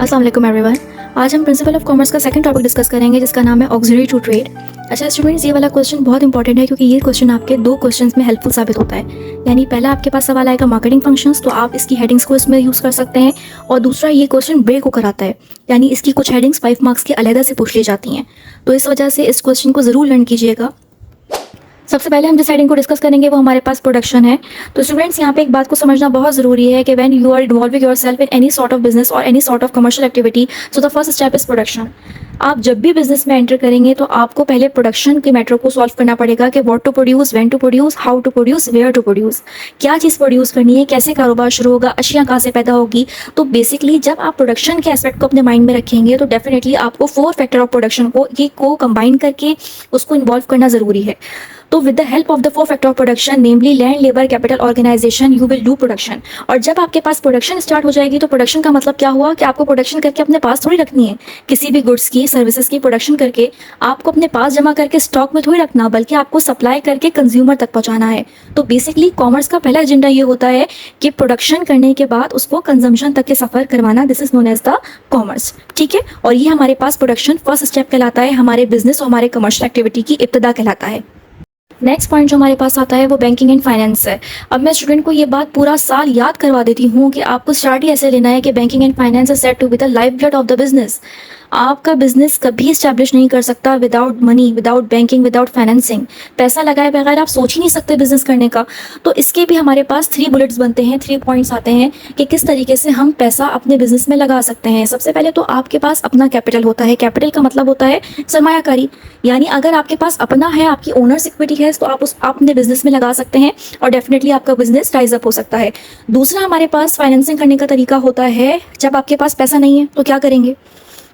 अस्सलाम वालेकुम एवरीवन। आज हम प्रिंसिपल ऑफ कॉमर्स का सेकंड टॉपिक डिस्कस करेंगे जिसका नाम है ऑक्सिलरी टू ट्रेड। अच्छा स्टूडेंट्स, ये वाला क्वेश्चन बहुत इंपॉर्टेंट है क्योंकि ये क्वेश्चन आपके दो क्वेश्चंस में हेल्पफुल साबित होता है। यानी पहला आपके पास सवाल आएगा मार्केटिंग फंक्शंस, तो आप इसकी हेडिंग्स को इसमें यूज़ कर सकते हैं, और दूसरा ये क्वेश्चन ब्रेक होकर आता है, यानी इसकी कुछ हेडिंग्स 5 मार्क्स की अलहदा से पूछ ली जाती हैं। तो इस वजह से इस क्वेश्चन को ज़रूर लर्न कीजिएगा। सबसे पहले हम जिस हेडिंग को डिस्कस करेंगे वो हमारे पास प्रोडक्शन है। तो स्टूडेंट्स, यहाँ पे एक बात को समझना बहुत ज़रूरी है कि when you are involving yourself in any sort of business और any sort of commercial activity, so the first step is production. आप जब भी बिजनेस में एंटर करेंगे तो आपको पहले प्रोडक्शन के मैटर को सॉल्व करना पड़ेगा कि what to produce, when to produce, how to produce, where to produce, क्या चीज़ प्रोड्यूस करनी है, कैसे कारोबार शुरू होगा, अशिया कहाँ से पैदा होगी। तो बेसिकली जब आप प्रोडक्शन के एस्पेक्ट को अपने माइंड में रखेंगे तो डेफिनेटली आपको 4 फैक्टर ऑफ प्रोडक्शन को कंबाइन करके उसको इन्वॉल्व करना ज़रूरी है। तो with the help of the 4 factor of production, namely land, labour, capital, organisation, you will do production. और जब आपके पास प्रोडक्शन स्टार्ट हो जाएगी तो प्रोडक्शन का मतलब क्या हुआ कि आपको प्रोडक्शन करके अपने पास थोड़ी रखनी है, किसी भी गुड्स की, सर्विसेज की प्रोडक्शन करके आपको अपने पास जमा करके स्टॉक में थोड़ी रखना, बल्कि आपको सप्लाई करके कंज्यूमर तक पहुंचाना है। तो बेसिकली कॉमर्स का पहला एजेंडा ये होता है कि प्रोडक्शन करने के बाद उसको कंजम्पशन तक के सफर करवाना। This is known as the commerce, ठीक है। और ये हमारे पास प्रोडक्शन फर्स्ट स्टेप कहलाता है, हमारे बिजनेस और हमारे कमर्शियल एक्टिविटी की इब्तिदा कहलाता है। नेक्स्ट पॉइंट जो हमारे पास आता है वो बैंकिंग एंड फाइनेंस है। अब मैं स्टूडेंट को ये बात पूरा साल याद करवा देती हूँ कि आपको स्टार्ट ही ऐसे लेना है कि banking and finance is said to be the life blood of the business. आपका बिजनेस कभी स्टैब्लिश नहीं कर सकता without money, without banking, without financing. पैसा लगाए बगैर आप सोच ही नहीं सकते बिजनेस करने का। तो इसके भी हमारे पास 3 बुलेट्स बनते हैं, 3 पॉइंट्स आते हैं कि किस तरीके से हम पैसा अपने बिजनेस में लगा सकते हैं। सबसे पहले तो आपके पास अपना कैपिटल होता है। कैपिटल का मतलब होता है सरमायाकारी, यानी अगर आपके पास अपना है, आपकी ओनर्स इक्विटी है, तो आप अपने बिजनेस में लगा सकते हैं और डेफिनेटली आपका बिजनेस राइज अप हो सकता है। दूसरा हमारे पास फाइनेंसिंग करने का तरीका होता है, जब आपके पास पैसा नहीं है तो क्या करेंगे।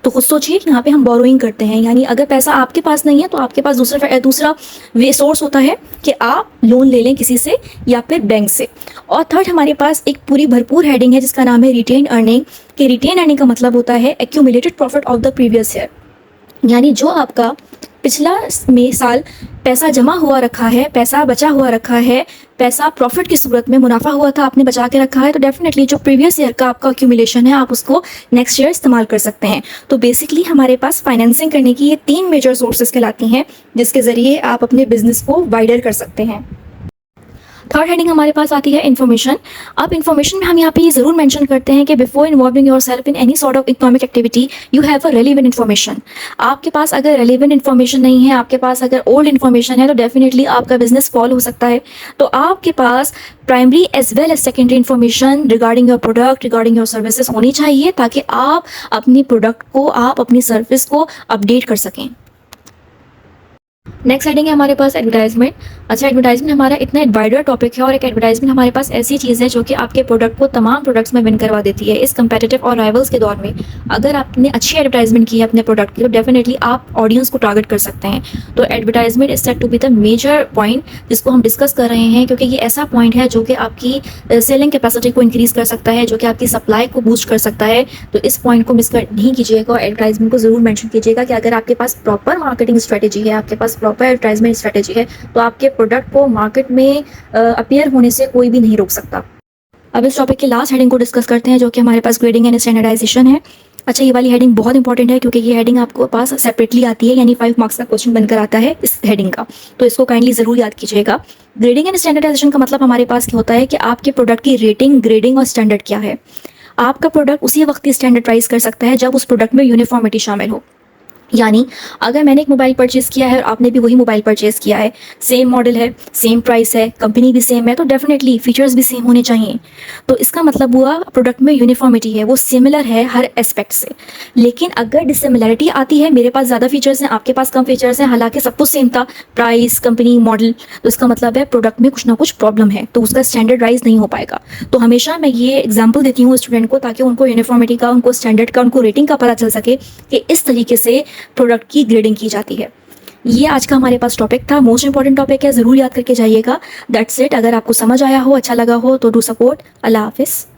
तो खुद सोचिए, यहाँ पे हम बोरोइंग करते हैं, यानी अगर पैसा आपके पास नहीं है तो आपके पास दूसरा वे सोर्स होता है कि आप लोन ले लें किसी से या फिर बैंक से। और थर्ड हमारे पास एक पूरी भरपूर हेडिंग है जिसका नाम है रिटेन अर्निंग। कि रिटेन अर्निंग का मतलब होता है accumulated profit of the previous year, यानी जो आपका पिछला साल पैसा जमा हुआ रखा है, पैसा बचा हुआ रखा है, पैसा प्रॉफिट की सूरत में मुनाफा हुआ था, आपने बचा के रखा है, तो डेफिनेटली जो प्रीवियस ईयर का आपका एक्यूमुलेशन है आप उसको नेक्स्ट ईयर इस्तेमाल कर सकते हैं। तो बेसिकली हमारे पास फाइनेंसिंग करने की ये 3 मेजर सोर्सेज कहलाती हैं जिसके ज़रिए आप अपने बिजनेस को वाइडर कर सकते हैं। थर्ड हेडिंग हमारे पास आती है इन्फॉर्मेशन। अब इन्फॉर्मेशन में हम यहाँ पे ये ज़रूर मेंशन करते हैं कि before involving yourself in any sort of economic activity you have a relevant information. आपके पास अगर रेलिवेंट इन्फॉर्मेशन नहीं है, आपके पास अगर ओल्ड इन्फॉर्मेशन है, तो डेफिनेटली आपका बिजनेस फॉल हो सकता है। तो आपके पास primary as well as secondary information regarding your product, regarding your services होनी चाहिए ताकि आप अपनी प्रोडक्ट को, आप अपनी सर्विस को अपडेट कर सकें। नेक्स्ट हेडिंग है हमारे पास एडवर्टाइजमेंट। अच्छा, एडवर्टाइजमेंट हमारा इतना वाइडर टॉपिक है और एक एडवर्टाइजमेंट हमारे पास ऐसी चीज़ है जो कि आपके प्रोडक्ट को तमाम प्रोडक्ट्स में विन करवा देती है। इस कंपेटिटिव और राइवल्स के दौर में अगर आपने अच्छी एडवर्टाइजमेंट की है अपने प्रोडक्ट की तो डेफिनेटली आप ऑडियंस को टारगेट कर सकते हैं। तो advertisement is said to be the major point जिसको हम डिस्कस कर रहे हैं, क्योंकि ये ऐसा पॉइंट है जो कि आपकी सेलिंग कैपेसिटी को इंक्रीज़ कर सकता है, जो कि आपकी सप्लाई को बूस्ट कर सकता है। तो इस पॉइंट को मिस कर नहीं कीजिएगा और एडवर्टाइजमेंट को ज़रूर मैंशन कीजिएगा कि अगर आपके पास प्रॉपर मार्केटिंग स्ट्रेटेजी है, आपके पास प्रॉपर एडवर्टाइजमेंट स्ट्रेटेजी है, तो आपके प्रोडक्ट को मार्केट में अपीयर होने से कोई भी नहीं रोक सकता। अब इस टॉपिक के लास्ट हेडिंग को डिस्कस करते हैं जो कि हमारे पास ग्रेडिंग एंड स्टैंडर्डाइजेशन है। अच्छा, ये वाली हेडिंग बहुत इंपॉर्टेंट है क्योंकि ये हेडिंग आपको पास सेपरेटली आती है, यानी 5 मार्क्स का क्वेश्चन बनकर आता है इस हेडिंग का, तो इसको काइंडली ज़रूर याद कीजिएगा। ग्रेडिंग एंड स्टैंडर्डाइजेशन का मतलब हमारे पास क्या होता है कि आपके प्रोडक्ट की रेटिंग, ग्रेडिंग और स्टैंडर्ड क्या है। आपका प्रोडक्ट उसी वक्त ही स्टैंडर्डाइज कर सकता है जब उस प्रोडक्ट में यूनिफॉर्मिटी शामिल हो। यानी अगर मैंने एक मोबाइल परचेज़ किया है और आपने भी वही मोबाइल परचेज़ किया है, सेम मॉडल है, सेम प्राइस है, कंपनी भी सेम है, तो डेफिनेटली फीचर्स भी सेम होने चाहिए। तो इसका मतलब हुआ प्रोडक्ट में यूनिफॉर्मिटी है, वो सिमिलर है हर एस्पेक्ट से। लेकिन अगर डिसिमिलरिटी आती है, मेरे पास ज़्यादा फीचर्स हैं, आपके पास कम फीचर्स हैं, हालांकि सब कुछ सेम था, प्राइस, कंपनी, मॉडल, तो इसका मतलब है प्रोडक्ट में कुछ ना कुछ प्रॉब्लम है, तो उसका स्टैंडर्डाइज नहीं हो पाएगा। तो हमेशा मैं ये एग्जाम्पल देती हूँ स्टूडेंट को ताकि उनको यूनिफॉर्मिटी का, उनको स्टैंडर्ड का, उनको रेटिंग का पता चल सके कि इस तरीके से प्रोडक्ट की ग्रेडिंग की जाती है। ये आज का हमारे पास टॉपिक था, मोस्ट इंपॉर्टेंट टॉपिक है, ज़रूर याद करके जाइएगा। That's it. अगर आपको समझ आया हो, अच्छा लगा हो तो डू सपोर्ट। अल्लाह हाफिज़।